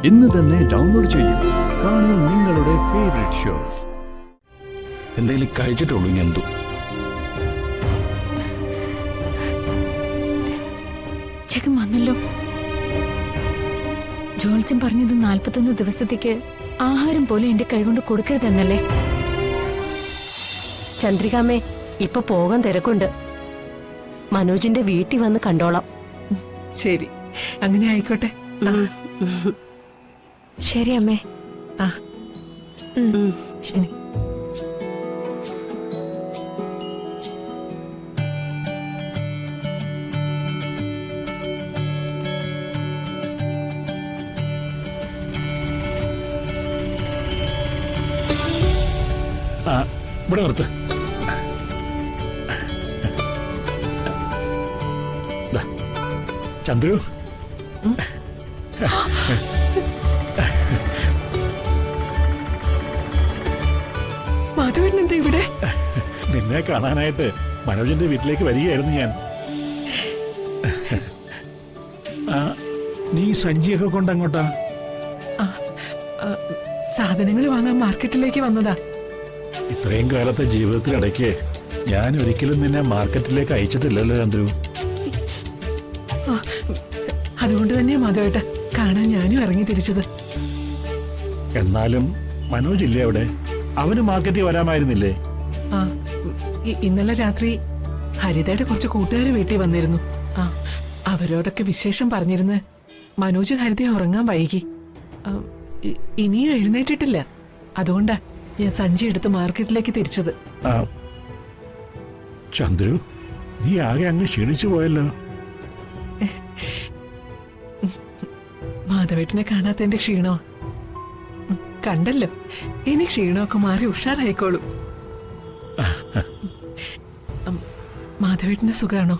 ഇന്ന് തന്നെ ഡൗൺലോഡ് ചെയ്യൂ. കാണൂ നിങ്ങളുടെ ഫേവറേറ്റ് ഷോസ്. എന്തെങ്കിലും കഴിച്ചിട്ടുള്ളൂ ഇനി എന്തു? ജഗം വന്നല്ലോ. ജോത്സ്യം പറഞ്ഞത് 41 ദിവസത്തേക്ക് ആഹാരം പോലും എന്റെ കൈകൊണ്ട് കൊടുക്കരുതെന്നല്ലേ? ചന്ദ്രികാമ്മേ, ഇപ്പൊ പോകാൻ തിരക്കുണ്ട്. മനോജിന്റെ വീട്ടിൽ വന്ന് കണ്ടോളാം. ശരി, അങ്ങനെ ആയിക്കോട്ടെ. ശരി അമ്മേ. ശരി. ഇവിടെ നിർത്ത്. ചന്ദ്രു, മാധവേട്ടൻ എന്താ ഇവിടെ? നിന്നെ കാണാനായിട്ട് മനോജിന്റെ വീട്ടിലേക്ക് വരികയായിരുന്നു ഞാൻ. നീ സഞ്ചിയൊക്കെ കൊണ്ട് അങ്ങോട്ടാ? സാധനങ്ങൾ വാങ്ങാൻ മാർക്കറ്റിലേക്ക് വന്നതാ. ഇത്രയും കാലത്തെ ജീവിതത്തിനിടയ്ക്ക് ഞാൻ ഒരിക്കലും നിന്നെ മാർക്കറ്റിലേക്ക് അയച്ചിട്ടില്ലല്ലോ ചന്ദ്രു. അതുകൊണ്ട് തന്നെയാ മാധവേട്ട കാണാൻ ഞാനും ഇറങ്ങി തിരിച്ചത്. എന്നാലും മനോജ് ഇല്ലേ അവിടെ? അവന് മാർക്കറ്റിൽ വരാമായിരുന്നില്ലേ? ഇന്നലെ രാത്രി ഹരിതയുടെ കുറച്ച് കൂട്ടുകാർ വീട്ടിൽ വന്നിരുന്നു. അവരോടൊക്കെ വിശേഷം പറഞ്ഞിരുന്ന് മനോജ് ഹരിതയെ ഉറങ്ങാൻ വൈകി. ഇനിയും എഴുന്നേറ്റിട്ടില്ല. അതുകൊണ്ടാ ഞാൻ സഞ്ചി എടുത്ത് മാർക്കറ്റിലേക്ക് തിരിച്ചത്. ചന്ദ്രു, നീ ആകെ അങ്ങ് ക്ഷീണിച്ചു പോയല്ലോ. മാധവേട്ടനെ കാണാത്തതിന്റെ ക്ഷീണോ? കണ്ടല്ലോ, ഇനി ക്ഷീണമൊക്കെ മാറി ഉഷാറായിക്കോളും. മാധവേട്ടന് സുഖാണോ?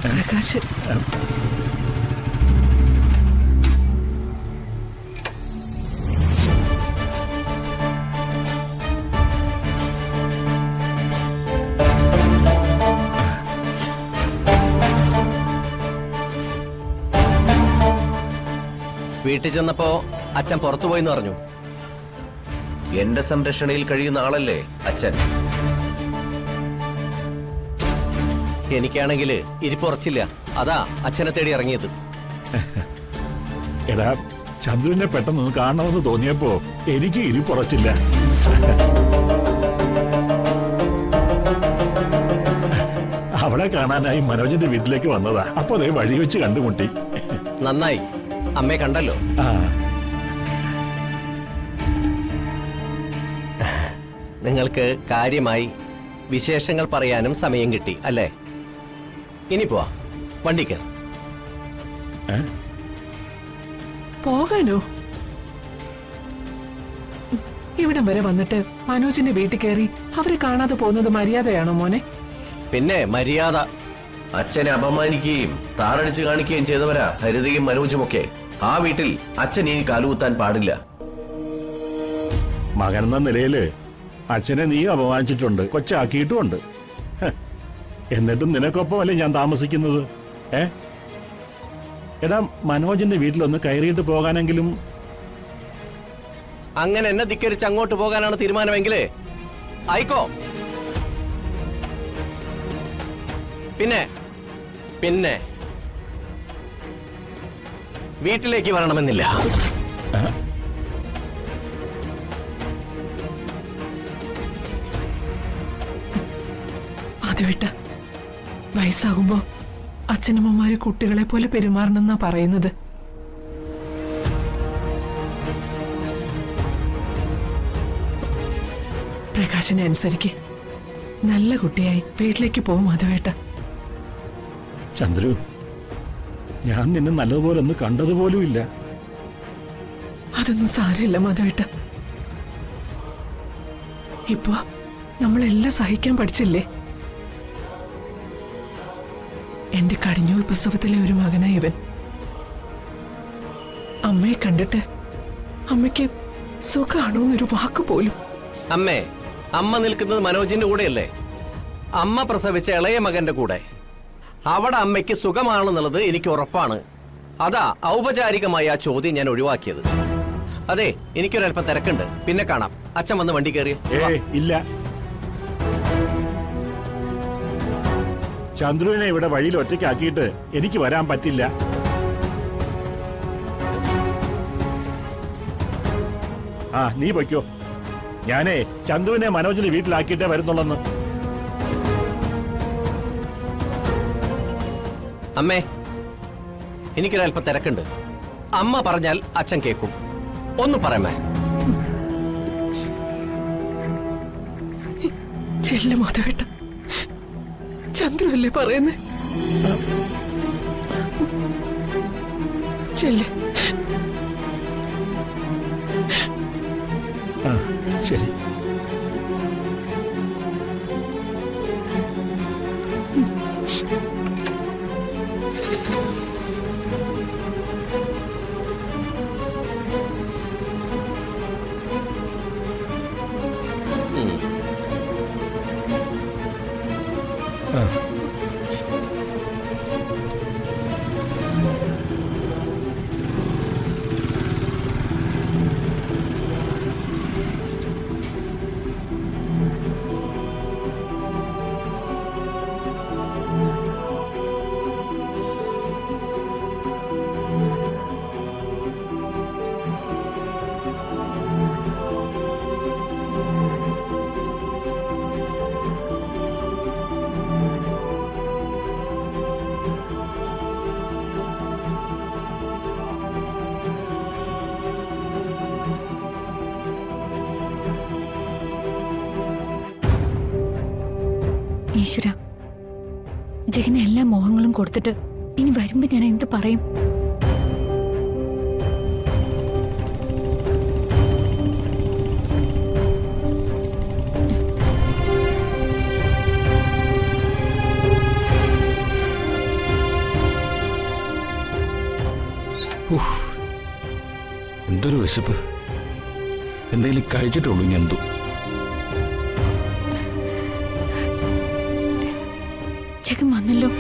പ്രകാശ്, വീട്ടിൽ ചെന്നപ്പോ അച്ഛൻ പുറത്തുപോയിന്ന് പറഞ്ഞു. എന്റെ സംരക്ഷണയിൽ കഴിയുന്ന ആളല്ലേ അച്ഛൻ. എനിക്കാണെങ്കിൽ ഇരിപ്പുറച്ചില്ല. അതാ അച്ഛനെ തേടി ഇറങ്ങിയത്. എടാ, ചന്ദ്രുവിനെ പെട്ടെന്ന് കാണണമെന്ന് തോന്നിയപ്പോ എനിക്ക് ഇരിപ്പുറച്ചില്ല. അവളെ കാണാനായി മനോജിന്റെ വീട്ടിലേക്ക് വന്നതാ. അപ്പൊ അതേ വഴി വെച്ച് കണ്ടുമുട്ടി. നന്നായി, അമ്മയെ കണ്ടല്ലോ. നിങ്ങൾക്ക് കാര്യമായി വിശേഷങ്ങൾ പറയാനും സമയം കിട്ടി അല്ലേ? ഇനി പോവാ, വണ്ടി കയറി. പോകാനോ? ഇവിടം വരെ വന്നിട്ട് മനോജിന്റെ വീട്ടിൽ കയറി അവരെ കാണാതെ പോകുന്നത് മര്യാദയാണോ മോനെ? പിന്നെ മര്യാദ. അച്ഛനെ അപമാനിക്കുകയും താറടിച്ച് കാണിക്കുകയും ചെയ്തവരാ ഹരിതയും മനോജുമൊക്കെ. ആ വീട്ടിൽ അച്ഛൻ ഇനി കാലുകുത്താൻ പാടില്ല. മകൻ എന്ന നിലയില് അച്ഛനെ നീ അപമാനിച്ചിട്ടുണ്ട്, കൊച്ചാക്കിയിട്ടുമുണ്ട്. എന്നിട്ടും നിനക്കൊപ്പമല്ലേ ഞാൻ താമസിക്കുന്നത്? എടാ, മനോജിന്റെ വീട്ടിലൊന്ന് കയറിയിട്ട് പോകാനെങ്കിലും. അങ്ങനെ എന്നെ ധിക്കരിച്ച് അങ്ങോട്ട് പോകാനാണ് തീരുമാനമെങ്കിലേ ആയിക്കോ. പിന്നെ പിന്നെ വീട്ടിലേക്ക് വരണമെന്നില്ല. മാധവേട്ട, വയസ്സാകുമ്പോ അച്ഛനമ്മമാര് കുട്ടികളെ പോലെ പെരുമാറണമെന്നാ പറയുന്നത്. പ്രകാശിനെ അനുസരിക്ക്. നല്ല കുട്ടിയായി വീട്ടിലേക്ക് പോകും മാധവേട്ട. ചന്ദ്രു, ഞാൻ നിന്നെ നല്ലതുപോലെ ഒന്ന് കണ്ടതുപോലും ഇല്ല. അതൊന്നും സാരമില്ല മാധവേട്ട. ഇപ്പൊ നമ്മളെല്ലാം സഹിക്കാൻ പഠിച്ചില്ലേ? എന്റെ കടിഞ്ഞൂൽ പ്രസവത്തിലെ ഒരു മകനായി ഇവൻ. അമ്മയെ കണ്ടിട്ട് അമ്മയ്ക്ക് സുഖാണോന്നൊരു വാക്ക് പോലും. അമ്മേ, അമ്മ നിൽക്കുന്നത് മനോജിന്റെ കൂടെയല്ലേ? അമ്മ പ്രസവിച്ച ഇളയ മകന്റെ കൂടെ. അവിടെ അമ്മയ്ക്ക് സുഖമാണെന്നുള്ളത് എനിക്ക് ഉറപ്പാണ്. അതാ ഔപചാരികമായ ആ ചോദ്യം ഞാൻ ഒഴിവാക്കിയത്. അതെ, എനിക്കൊരല്പം തിരക്കുണ്ട്, പിന്നെ കാണാം. അച്ഛൻ വന്ന് വണ്ടി കയറിയ. ഇല്ല, ചന്ദ്രുവിനെ ഇവിടെ വഴിയിൽ ഒറ്റയ്ക്കാക്കിയിട്ട് എനിക്ക് വരാൻ പറ്റില്ല. ആ, നീ പൊയ്ക്കോ. ഞാനേ ചന്ദ്രുവിനെ മനോജിന് വീട്ടിലാക്കിയിട്ടേ വരുന്നുള്ളെന്ന്. അമ്മേ, എനിക്കൊരല്പം തിരക്കുണ്ട്. അമ്മ പറഞ്ഞാൽ അച്ഛൻ കേൾക്കും. ഒന്ന് പറയമ്മേ. ചെല്ല മാധവേട്ട, ചന്ദ്രു അല്ലേ പറയുന്നേ? ചെല്ലേ. ശരി. ഈശ്വര, ജഗന് എല്ലാ മോഹങ്ങളും കൊടുത്തിട്ട് ഇനി വരുമ്പോ ഞാൻ എന്ത് പറയും? എന്തൊരു വിശപ്പ്! എന്തെങ്കിലും കഴിച്ചിട്ടുള്ളൂ ഇനി എന്തോ. ജഗൻ വന്നല്ലോ.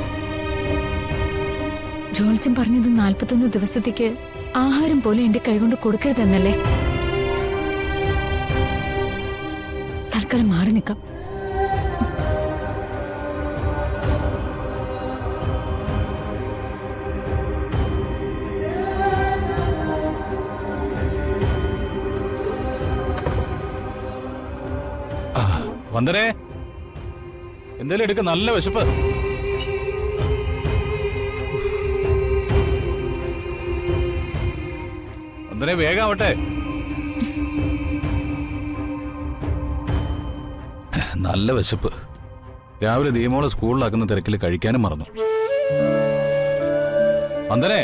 ജോത്സ്യം പറഞ്ഞത് 41 ദിവസത്തേക്ക് ആഹാരം പോലും എന്റെ കൈകൊണ്ട് കൊടുക്കരുതെന്നല്ലേ? തൽക്കാലം മാറി നിൽക്കാം. വന്ദനേ, എന്തേലും എടുക്ക, നല്ല വിശപ്പ്. വന്ദനേ, വേഗാവട്ടെ. നല്ല വിശപ്പ്. രാവിലെ ദീമോളെ സ്കൂളിലാക്കുന്ന തിരക്കിൽ കഴിക്കാനും മറന്നു. വന്ദനേ,